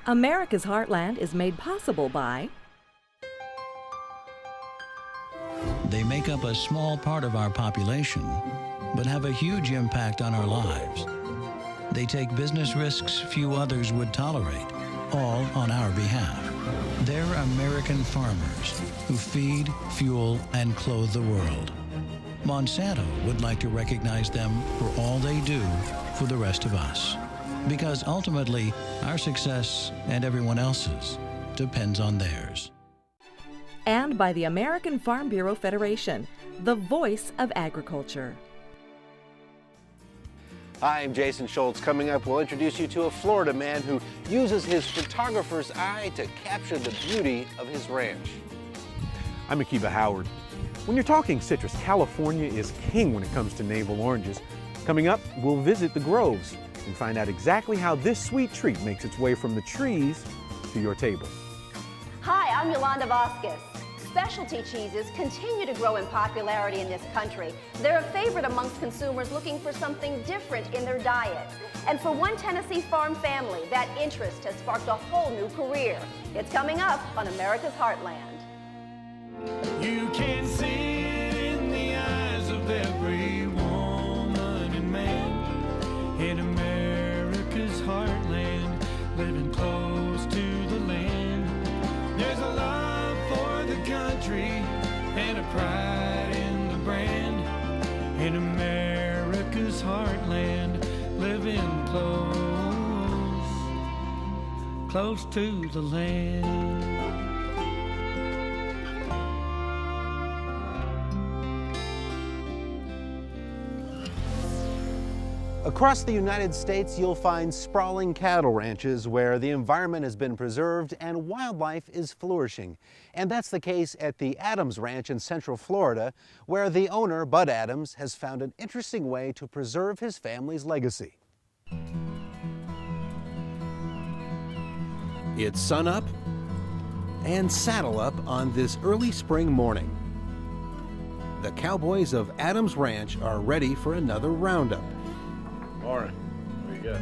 America's Heartland is made possible by They make up a small part of our population, but have a huge impact on our lives. They take business risks few others would tolerate, all on our behalf. They're American farmers who feed, fuel, and clothe the world. Monsanto would like to recognize them for all they do for the rest of us. Because ultimately, our success and everyone else's depends on theirs. and by the American Farm Bureau Federation, the voice of agriculture. Hi, I'm Jason Shoultz. Coming up, we'll introduce you to a Florida man who uses his photographer's eye to capture the beauty of his ranch. I'm Akiba Howard. When you're talking citrus, California is king when it comes to navel oranges. Coming up, we'll visit the groves and find out exactly how this sweet treat makes its way from the trees to your table. Hi, I'm Yolanda Vazquez. Specialty cheeses continue to grow in popularity in this country. They're a favorite amongst consumers looking for something different in their diet. And for one Tennessee farm family, that interest has sparked a whole new career. It's coming up on America's Heartland. You can see it in the eyes of every woman and man in America's heartland, living close to the land. There's a love for the country and a pride in the brand in America's heartland, living close to the land. Across the United States, you'll find sprawling cattle ranches where the environment has been preserved and wildlife is flourishing. And that's the case at the Adams Ranch in Central Florida, where the owner, Bud Adams, has found an interesting way to preserve his family's legacy. It's sunup and saddle up on this early spring morning. The cowboys of Adams Ranch are ready for another roundup. Morning. What do you got?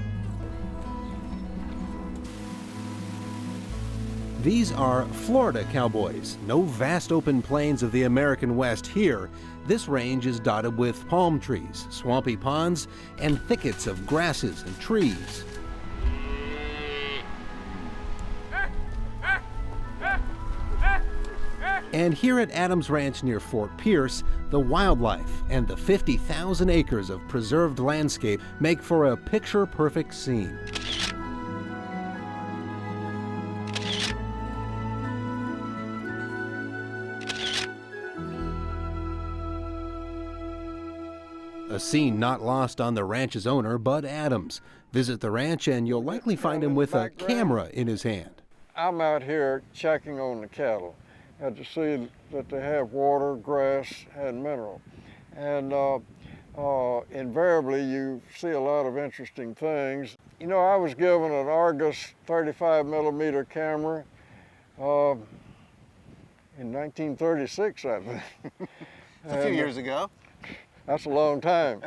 These are Florida cowboys. No vast open plains of the American West here. This range is dotted with palm trees, swampy ponds, and thickets of grasses and trees. And here at Adams Ranch near Fort Pierce, the wildlife and the 50,000 acres of preserved landscape make for a picture-perfect scene. A scene not lost on the ranch's owner, Bud Adams. Visit the ranch and you'll likely find him with a camera in his hand. I'm out here checking on the cattle. Had to see that they have water, grass, and mineral. And invariably you see a lot of interesting things. You know, I was given an Argus 35mm camera in 1936, I think. It's a few years ago. That's a long time.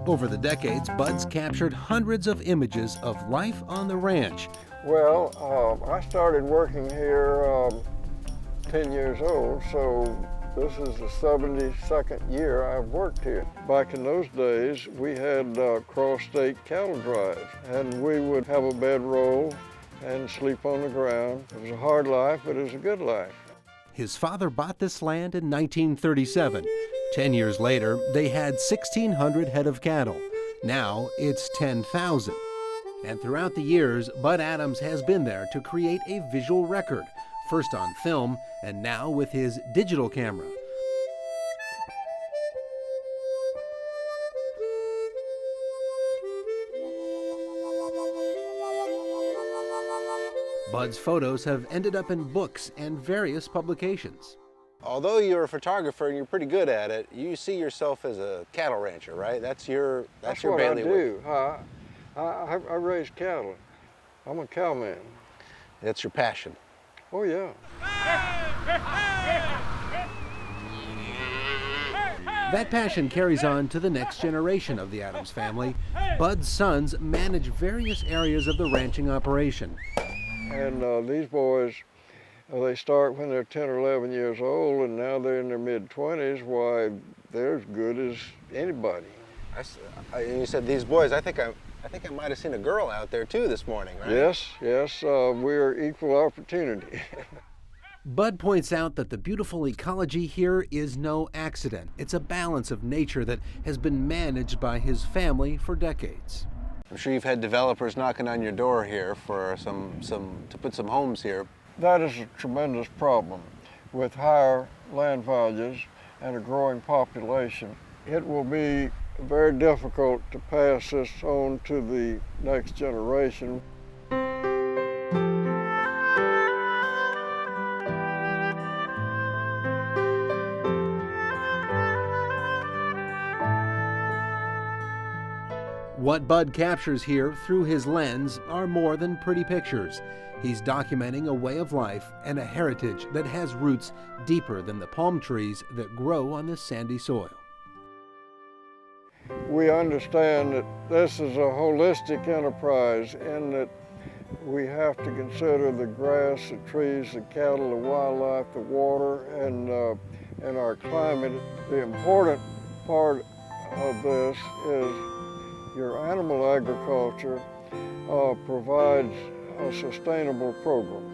Over the decades, Bud's captured hundreds of images of life on the ranch. Well, I started working here 10 years old, so this is the 72nd year I've worked here. Back in those days, we had cross-state cattle drive, and we would have a bedroll and sleep on the ground. It was a hard life, but it was a good life. His father bought this land in 1937. 10 years later, they had 1,600 head of cattle. Now it's 10,000. And throughout the years, Bud Adams has been there to create a visual record, first on film and now with his digital camera. Bud's photos have ended up in books and various publications. Although you're a photographer and you're pretty good at it, you see yourself as a cattle rancher, right? That's your bailiwick. What I do. I raise cattle. I'm a cowman. That's your passion. Oh, yeah. That passion carries on to the next generation of the Adams family. Bud's sons manage various areas of the ranching operation. And these boys, they start when they're 10 or 11 years old, and now they're in their mid-20s. Why, they're as good as anybody. And you said these boys, I think I might have seen a girl out there too this morning, right? Yes, we're equal opportunity. Bud points out that the beautiful ecology here is no accident. It's a balance of nature that has been managed by his family for decades. I'm sure you've had developers knocking on your door here for to put some homes here. That is a tremendous problem. With higher land values and a growing population, it will be very difficult to pass this on to the next generation. What Bud captures here through his lens are more than pretty pictures. He's documenting a way of life and a heritage that has roots deeper than the palm trees that grow on this sandy soil. We understand that this is a holistic enterprise and that we have to consider the grass, the trees, the cattle, the wildlife, the water, and our climate. The important part of this is your animal agriculture provides a sustainable program.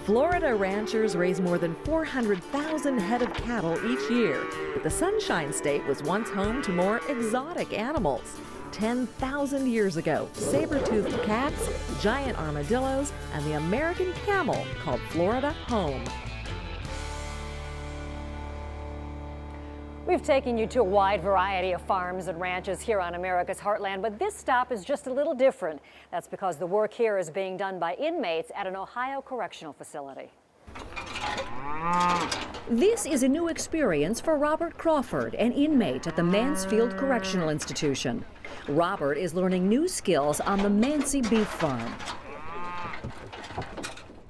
Florida ranchers raise more than 400,000 head of cattle each year, but the Sunshine State was once home to more exotic animals. 10,000 years ago, saber-toothed cats, giant armadillos, and the American camel called Florida home. We've taken you to a wide variety of farms and ranches here on America's Heartland, but this stop is just a little different. That's because the work here is being done by inmates at an Ohio correctional facility. This is a new experience for Robert Crawford, an inmate at the Mansfield Correctional Institution. Robert is learning new skills on the Mancy beef farm.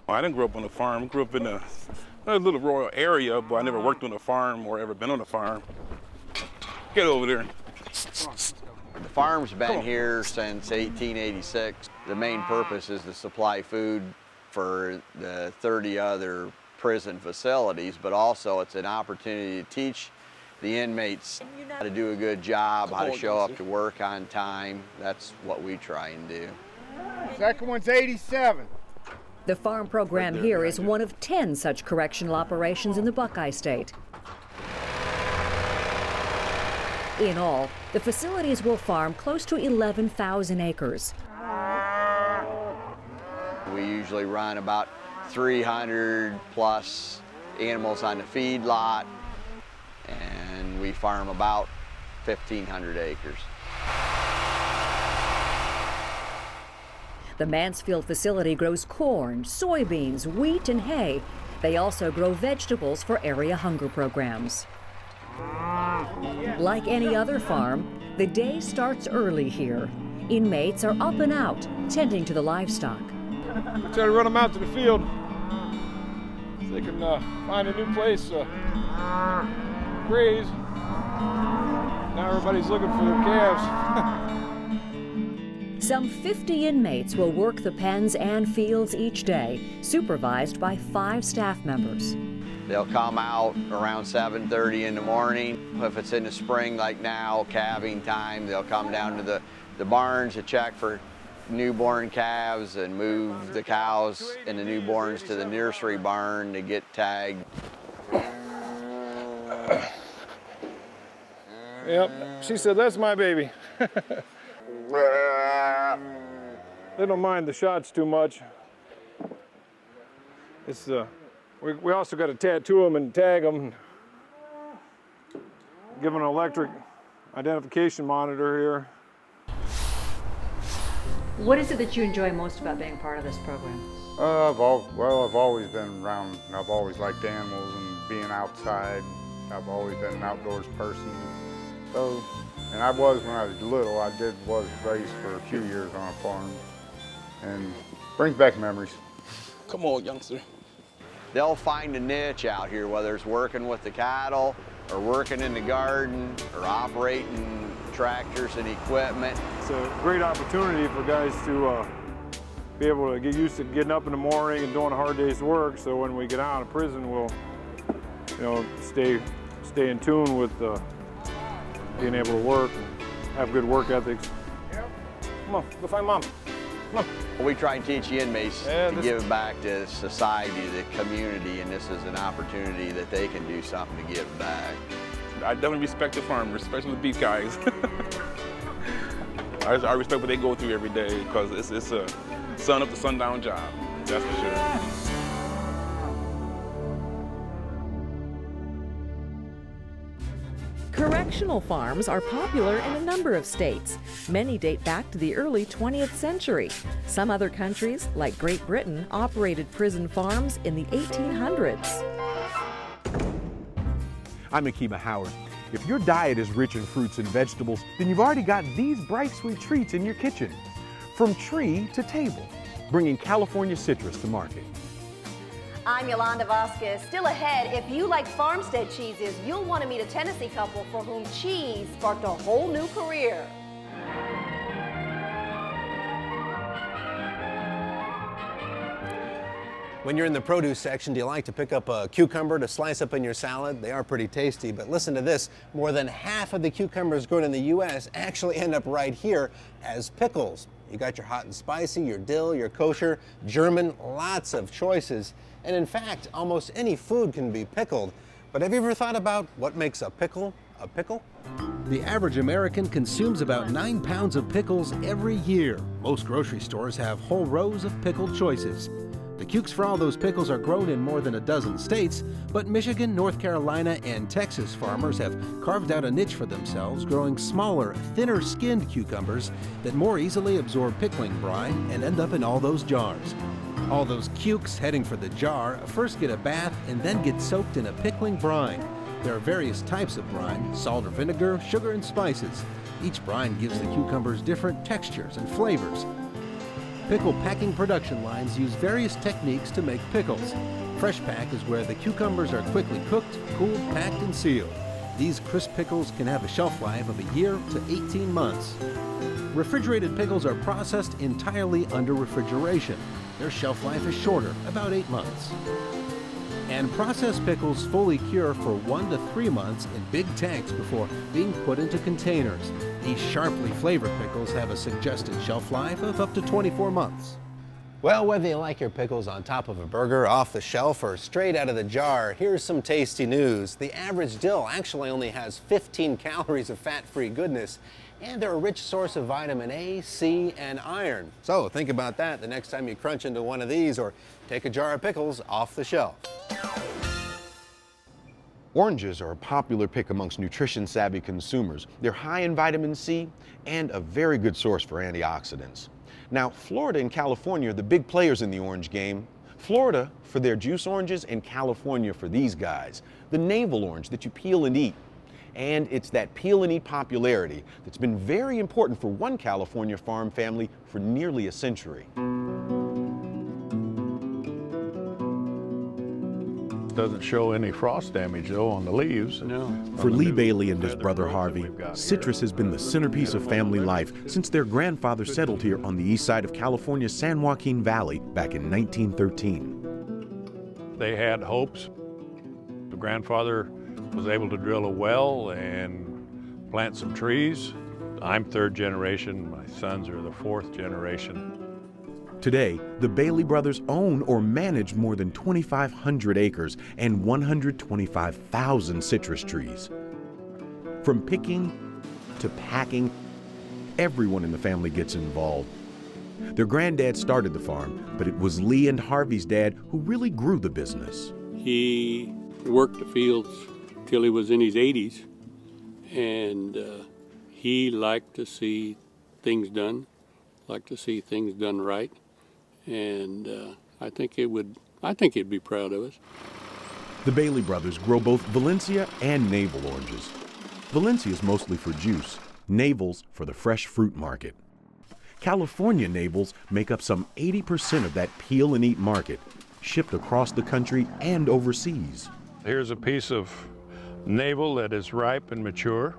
I didn't grow up on a farm. I grew up in a little rural area, but I never worked on a farm or ever been on a farm. Get over there. The farm's been here since 1886. The main purpose is to supply food for the 30 other prison facilities, but also it's an opportunity to teach the inmates how to do a good job, how to show up to work on time. That's what we try and do. Second one's 87. The farm program here is one of 10 such correctional operations in the Buckeye State. In all, the facilities will farm close to 11,000 acres. We usually run about 300 plus animals on the feed lot, and we farm about 1,500 acres. The Mansfield facility grows corn, soybeans, wheat, and hay. They also grow vegetables for area hunger programs. Like any other farm, the day starts early here. Inmates are up and out, tending to the livestock. We try to run them out to the field so they can find a new place to graze. Now everybody's looking for their calves. Some 50 inmates will work the pens and fields each day, supervised by 5 staff members. They'll come out around 7:30 in the morning. If it's in the spring like now, calving time, they'll come down to the barns to check for newborn calves and move the cows and the newborns to the nursery barn to get tagged. Yep, she said, that's my baby. They don't mind the shots too much. It's we also got to tattoo them and tag them. Give them an electric identification monitor here. What is it that you enjoy most about being part of this program? I've always been around. I've always liked animals and being outside. I've always been an outdoors person. So, and I was when I was little. I was raised for a few years on a farm, and brings back memories. Come on, youngster. they'll find a niche out here, whether it's working with the cattle or working in the garden or operating tractors and equipment. It's a great opportunity for guys to be able to get used to getting up in the morning and doing a hard day's work, so when we get out of prison, we'll, you know, stay in tune with being able to work and have good work ethics. Come on, go find Mom. Come on. We try and teach the inmates to give back to society, the community, and this is an opportunity that they can do something to give back. I definitely respect the farmers, especially the beef guys. I respect what they go through every day because it's a sun up to sundown job, that's for sure. Correctional farms are popular in a number of states. Many date back to the early 20th century. Some other countries, like Great Britain, operated prison farms in the 1800s. I'm Akiba Howard. If your diet is rich in fruits and vegetables, then you've already got these bright, sweet treats in your kitchen. From tree to table, bringing California citrus to market. I'm Yolanda Vazquez. Still ahead, if you like farmstead cheeses, you'll want to meet a Tennessee couple for whom cheese sparked a whole new career. When you're in the produce section, do you like to pick up a cucumber to slice up in your salad? They are pretty tasty, but listen to this. More than half of the cucumbers grown in the U.S. actually end up right here as pickles. You got your hot and spicy, your dill, your kosher, German, lots of choices. And in fact, almost any food can be pickled. But have you ever thought about what makes a pickle a pickle? The average American consumes about 9 pounds of pickles every year. Most grocery stores have whole rows of pickled choices. The cukes for all those pickles are grown in more than a dozen states, but Michigan, North Carolina, and Texas farmers have carved out a niche for themselves, growing smaller, thinner-skinned cucumbers that more easily absorb pickling brine and end up in all those jars. All those cukes heading for the jar first get a bath and then get soaked in a pickling brine. There are various types of brine: salt or vinegar, sugar, and spices. Each brine gives the cucumbers different textures and flavors. Pickle packing production lines use various techniques to make pickles. Fresh pack is where the cucumbers are quickly cooked, cooled, packed, and sealed. These crisp pickles can have a shelf life of a year to 18 months. Refrigerated pickles are processed entirely under refrigeration. Their shelf life is shorter, about 8 months. And processed pickles fully cure for 1 to 3 months in big tanks before being put into containers. These sharply flavored pickles have a suggested shelf life of up to 24 months. Well, whether you like your pickles on top of a burger, off the shelf, or straight out of the jar, here's some tasty news. The average dill actually only has 15 calories of fat-free goodness, and they're a rich source of vitamin A, C, and iron. So think about that the next time you crunch into one of these or take a jar of pickles off the shelf. Oranges are a popular pick amongst nutrition-savvy consumers. They're high in vitamin C and a very good source for antioxidants. Now, Florida and California are the big players in the orange game. Florida for their juice oranges and California for these guys, the navel orange that you peel and eat. And it's that peel and eat popularity that's been very important for one California farm family for nearly a century. Doesn't show any frost damage though on the leaves. No. For Lee Bailey and his brother Harvey, citrus has been the centerpiece of family life since their grandfather settled here on the east side of California's San Joaquin Valley back in 1913. They had hopes. The grandfather was able to drill a well and plant some trees. I'm third generation, my sons are the fourth generation. Today, the Bailey brothers own or manage more than 2,500 acres and 125,000 citrus trees. From picking to packing, everyone in the family gets involved. Their granddad started the farm, but it was Lee and Harvey's dad who really grew the business. He worked the fields till he was in his 80s, and he liked to see things done, liked to see things done right. And I think he'd be proud of us. The Bailey brothers grow both Valencia and navel oranges. Valencia is mostly for juice, navels for the fresh fruit market. California navels make up some 80% of that peel and eat market. shipped across the country and overseas. Here's a piece of navel that is ripe and mature.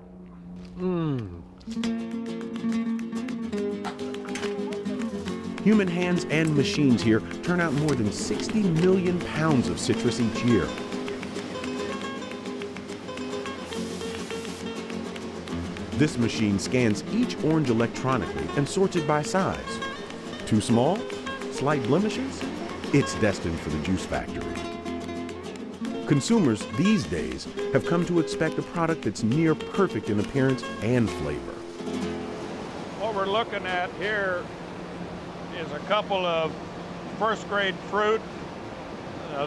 Human hands and machines here turn out more than 60 million pounds of citrus each year. This machine scans each orange electronically and sorts it by size. Too small? Slight blemishes? It's destined for the juice factory. Consumers these days have come to expect a product that's near perfect in appearance and flavor. What we're looking at here is a couple of first-grade fruit.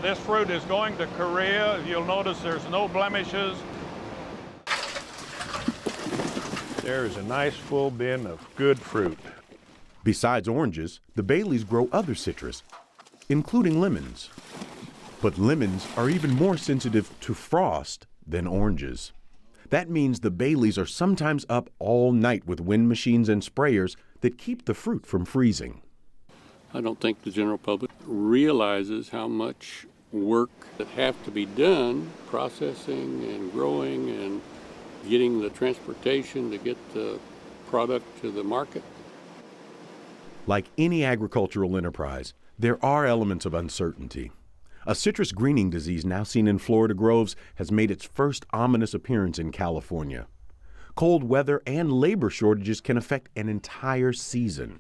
This fruit is going to Korea. You'll notice there's no blemishes. There's a nice full bin of good fruit. Besides oranges, the Baileys grow other citrus, including lemons. But lemons are even more sensitive to frost than oranges. That means the Baileys are sometimes up all night with wind machines and sprayers that keep the fruit from freezing. I don't think the general public realizes how much work that have to be done, processing and growing and getting the transportation to get the product to the market. Like any agricultural enterprise, there are elements of uncertainty. A citrus greening disease now seen in Florida groves has made its first ominous appearance in California. Cold weather and labor shortages can affect an entire season.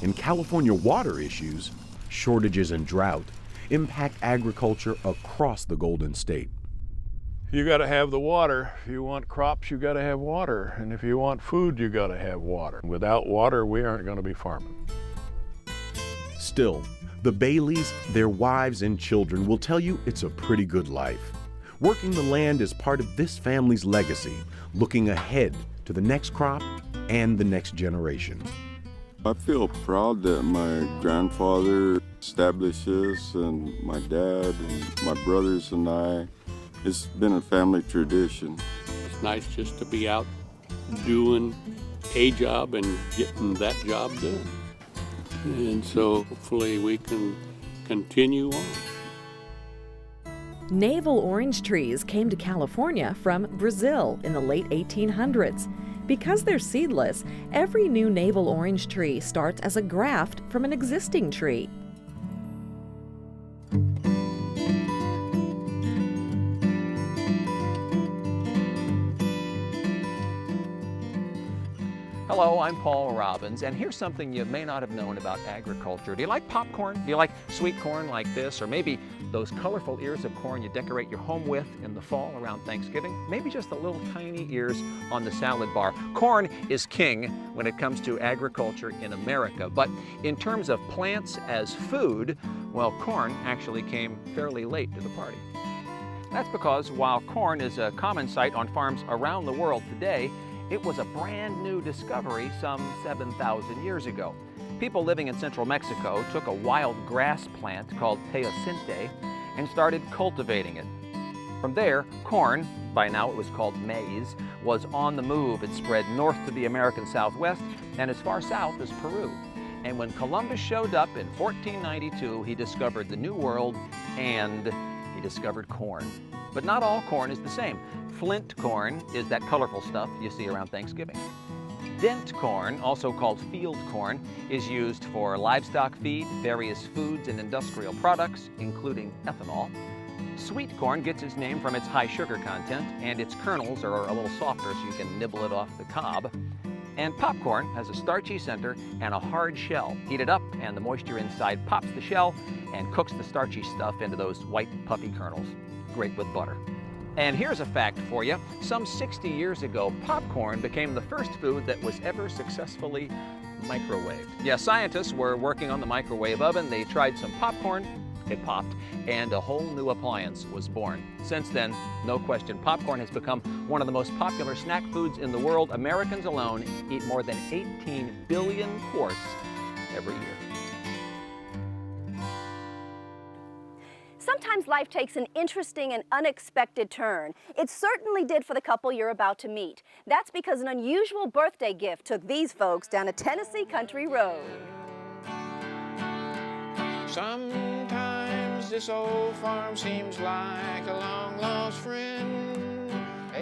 In California, water issues, shortages and drought, impact agriculture across the Golden State. You got to have the water. If you want crops, you got to have water. And if you want food, you got to have water. Without water, we aren't going to be farming. Still, the Baileys, their wives and children will tell you it's a pretty good life. Working the land is part of this family's legacy, looking ahead to the next crop and the next generation. I feel proud that my grandfather established this, and my dad and my brothers and I. It's been a family tradition. It's nice just to be out doing a job and getting that job done. And so hopefully we can continue on. Navel orange trees came to California from Brazil in the late 1800s. Because they're seedless, every new navel orange tree starts as a graft from an existing tree. Hello, I'm Paul Robbins, and here's something you may not have known about agriculture. Do you like popcorn? Do you like sweet corn like this? Or maybe those colorful ears of corn you decorate your home with in the fall around Thanksgiving? Maybe just the little tiny ears on the salad bar. Corn is king when it comes to agriculture in America, but in terms of plants as food, well, corn actually came fairly late to the party. That's because while corn is a common sight on farms around the world today, it was a brand new discovery some 7,000 years ago. People living in central Mexico took a wild grass plant called teosinte and started cultivating it. From there, corn, by now it was called maize, was on the move. It spread north to the American Southwest and as far south as Peru. And when Columbus showed up in 1492, he discovered the New World and he discovered corn. But not all corn is the same. Flint corn is that colorful stuff you see around Thanksgiving. Dent corn, also called field corn, is used for livestock feed, various foods and industrial products, including ethanol. Sweet corn gets its name from its high sugar content, and its kernels are a little softer so you can nibble it off the cob. And popcorn has a starchy center and a hard shell. Heat it up, and the moisture inside pops the shell and cooks the starchy stuff into those white puffy kernels. Great with butter. And here's a fact for you. Some 60 years ago, popcorn became the first food that was ever successfully microwaved. Yeah, scientists were working on the microwave oven. They tried some popcorn, it popped, and a whole new appliance was born. Since then, no question, popcorn has become one of the most popular snack foods in the world. Americans alone eat more than 18 billion quarts every year. Sometimes life takes an interesting and unexpected turn. It certainly did for the couple you're about to meet. That's because an unusual birthday gift took these folks down a Tennessee country road. Sometimes this old farm seems like a long lost friend.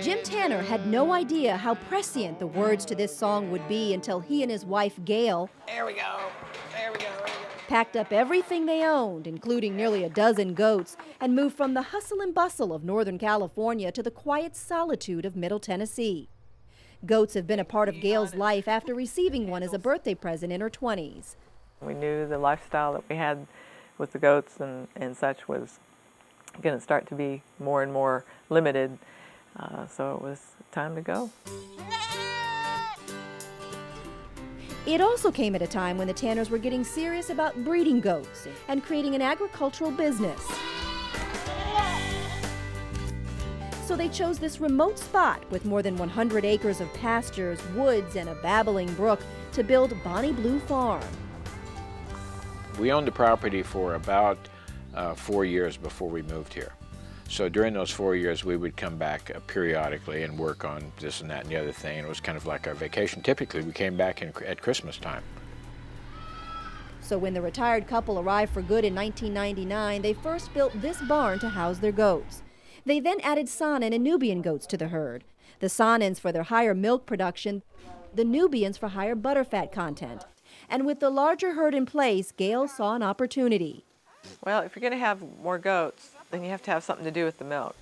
Jim Tanner had no idea how prescient the words to this song would be until he and his wife, Gail, There we go. There we go. packed up everything they owned, including nearly a dozen goats, and moved from the hustle and bustle of Northern California to the quiet solitude of Middle Tennessee. Goats have been a part of Gail's life after receiving one as a birthday present in her 20s. We knew the lifestyle that we had with the goats and such was going to start to be more and more limited, so it was time to go. It also came at a time when the Tanners were getting serious about breeding goats and creating an agricultural business. So they chose this remote spot with more than 100 acres of pastures, woods, and a babbling brook to build Bonnie Blue Farm. We owned the property for about 4 years before we moved here. So during those 4 years, we would come back periodically and work on this and that and the other thing. And it was kind of like our vacation. Typically, we came back at Christmas time. So when the retired couple arrived for good in 1999, they first built this barn to house their goats. They then added Saanen and Nubian goats to the herd. The Saanens for their higher milk production, the Nubians for higher butterfat content. And with the larger herd in place, Gail saw an opportunity. Well, if you're going to have more goats, then you have to have something to do with the milk.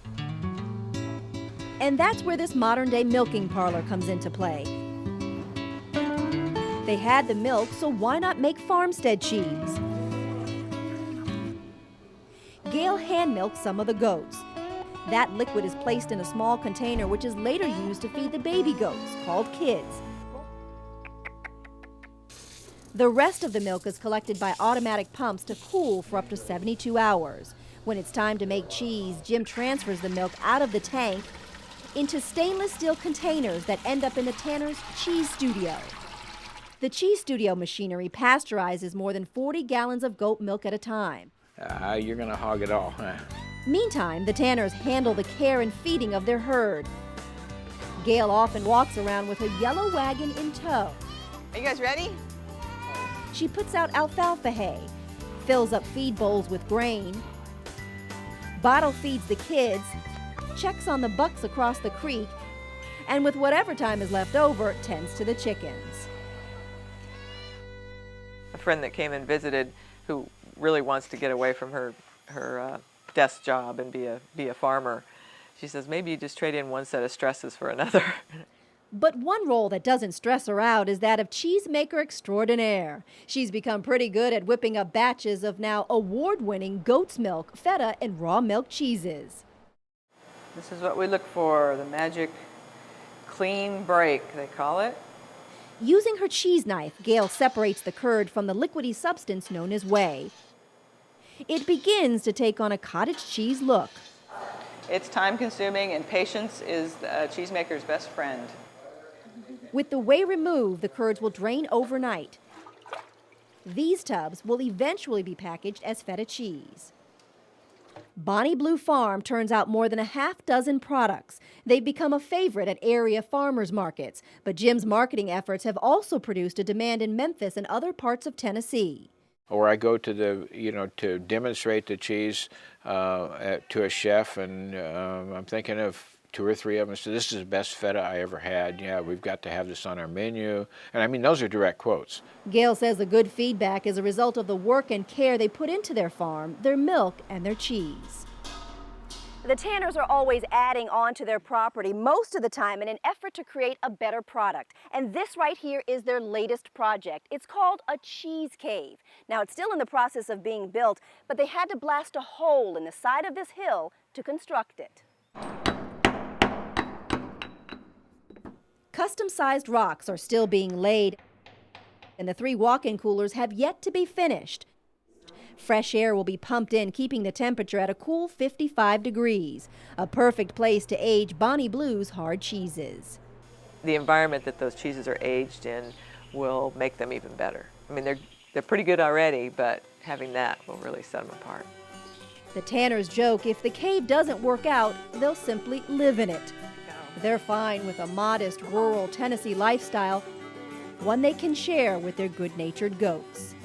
And that's where this modern-day milking parlor comes into play. They had the milk, so why not make farmstead cheese? Gail hand-milked some of the goats. That liquid is placed in a small container which is later used to feed the baby goats, called kids. The rest of the milk is collected by automatic pumps to cool for up to 72 hours. When it's time to make cheese, Jim transfers the milk out of the tank into stainless steel containers that end up in the Tanner's cheese studio. The cheese studio machinery pasteurizes more than 40 gallons of goat milk at a time. You're going to hog it all, huh? Meantime, the Tanners handle the care and feeding of their herd. Gail often walks around with a yellow wagon in tow. Are you guys ready? She puts out alfalfa hay, fills up feed bowls with grain, bottle feeds the kids, checks on the bucks across the creek, and with whatever time is left over, tends to the chickens. A friend that came and visited who really wants to get away from her desk job and be a farmer, she says, maybe you just trade in one set of stresses for another. But one role that doesn't stress her out is that of cheesemaker extraordinaire. She's become pretty good at whipping up batches of now award-winning goat's milk, feta, and raw milk cheeses. This is what we look for, the magic clean break, they call it. Using her cheese knife, Gail separates the curd from the liquidy substance known as whey. It begins to take on a cottage cheese look. It's time-consuming, and patience is a cheesemaker's best friend. With the whey removed, the curds will drain overnight. These tubs will eventually be packaged as feta cheese. Bonnie Blue Farm turns out more than a half dozen products. They've become a favorite at area farmers markets, but Jim's marketing efforts have also produced a demand in Memphis and other parts of Tennessee. Or I go to to demonstrate the cheese to a chef, and I'm thinking of 2 or 3 of them. So this is the best feta I ever had. Yeah, we've got to have this on our menu. And I mean, those are direct quotes. Gail says the good feedback is a result of the work and care they put into their farm, their milk, and their cheese. The Tanners are always adding on to their property, most of the time in an effort to create a better product. And this right here is their latest project. It's called a cheese cave. Now, it's still in the process of being built, but they had to blast a hole in the side of this hill to construct it. Custom-sized rocks are still being laid, and the 3 walk-in coolers have yet to be finished. Fresh air will be pumped in, keeping the temperature at a cool 55 degrees, a perfect place to age Bonnie Blue's hard cheeses. The environment that those cheeses are aged in will make them even better. I mean, they're pretty good already, but having that will really set them apart. The Tanners joke if the cave doesn't work out, they'll simply live in it. They're fine with a modest rural Tennessee lifestyle, one they can share with their good-natured goats.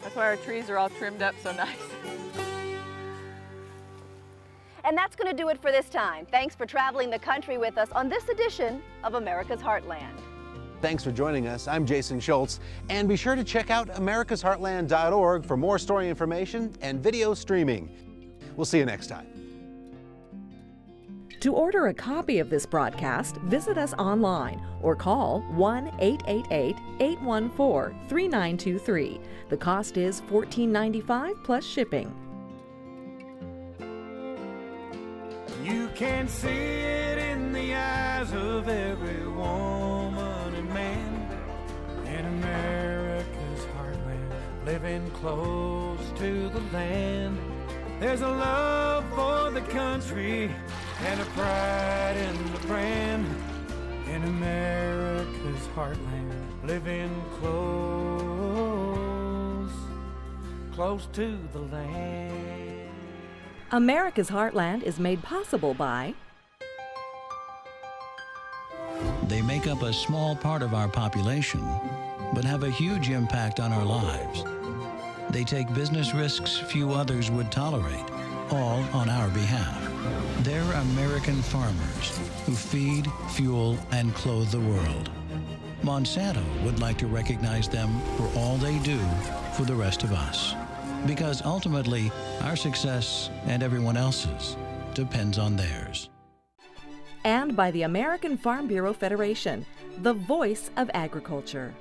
That's why our trees are all trimmed up so nice. And that's going to do it for this time. Thanks for traveling the country with us on this edition of America's Heartland. Thanks for joining us. I'm Jason Shoultz, and be sure to check out americasheartland.org for more story information and video streaming. We'll see you next time. To order a copy of this broadcast, visit us online or call 1-888-814-3923. The cost is $14.95 plus shipping. You can see it in the eyes of every woman and man in America's heartland, living close to the land. There's a love for the country and a pride in the brand in America's heartland, living close to the land. America's Heartland is made possible by They make up a small part of our population, but have a huge impact on our lives. They take business risks few others would tolerate, all on our behalf. They're American farmers who feed, fuel, and clothe the world. Monsanto would like to recognize them for all they do for the rest of us. Because ultimately, our success and everyone else's depends on theirs. And by the American Farm Bureau Federation, the voice of agriculture.